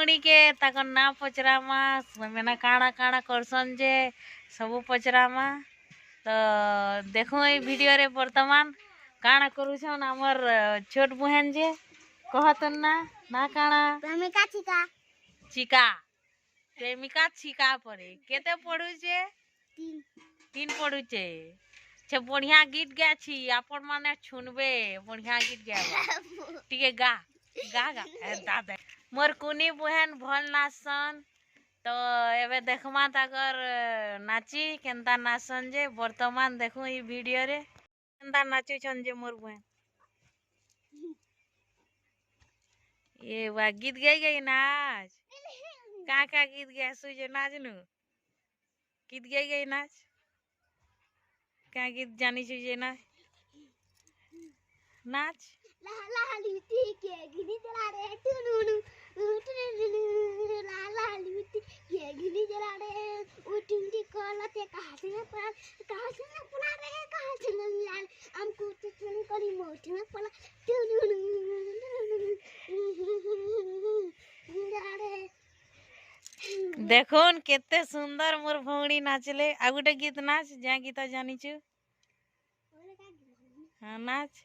भौणी के ताकर ना पचरामा मैंने काଣା काଣା करसन जे सब पचरामा। तो देखो ये वीडियो रे वर्तमान काଣା करूछन हमर छोट बहन जे कहतन ना काଣା प्रेमिका छिका चिका प्रेमिका छिका परे केते पढु छे 3 पढु छे छे बढ़िया गीत गा छी अपन माने सुनबे बढ़िया गीत गाबा ठीक है गा गा गा दादा मोर कुनी बहन भल नाचसन। तो एबे देखमा ताकर नाची केनता नाचसन जे वर्तमान देखू ई वीडियो रे केनता नाचू छन जे मोर बहन ये वा गीत गाई गई नाच का गीत गासु जे नाचनु गीत गाई गई नाच क्या गीत जानी छु जे नाच नाच ला ला लूटी के गिनी जला रे टुनुनु ला ला लूटी के गिनी जला रे उटिंगी कोलते कहां से पला रे कहां से लाल हमको चुन करी मोठ में पला टुनुनु देखोन केते सुंदर मोर भौणी नाचले आ गुटे गीत नाच जा गीत जानी छु हां नाच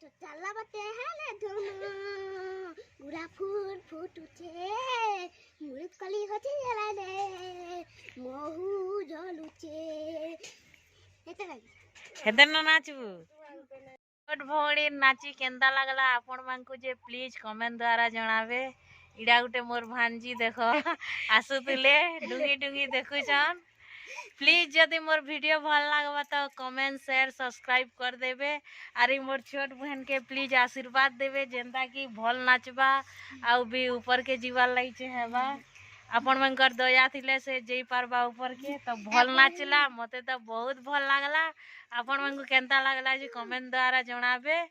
तो चला बते हाले धुनु गुरा फूल फुटुछे मुरत कली होछे जला दे महू जलुछे हेदन न नाचबू छोट भौणी नाची केंदा लागला आपण मानकु जे प्लीज कमेंट द्वारा जणावे। इडा गुटे मोर भांजी देखो आसुतले डुंगी डुंगी देखुछन। प्लीज जदि मोर वीडियो भल लागबा तो कमेंट शेयर सब्सक्राइब कर देबे। आरी मोर छोट बहन के प्लीज आशीर्वाद देबे जेंता कि भल नाचबा आउ भी ऊपर के जीवा लाइचे हेबा आपण मनकर दया थिले से जई पारबा ऊपर के तो भल नाचला मते तो बहुत भल लागला। आपण मन को केनता लागला जे कमेंट द्वारा जणाबे।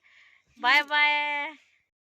Bye bye.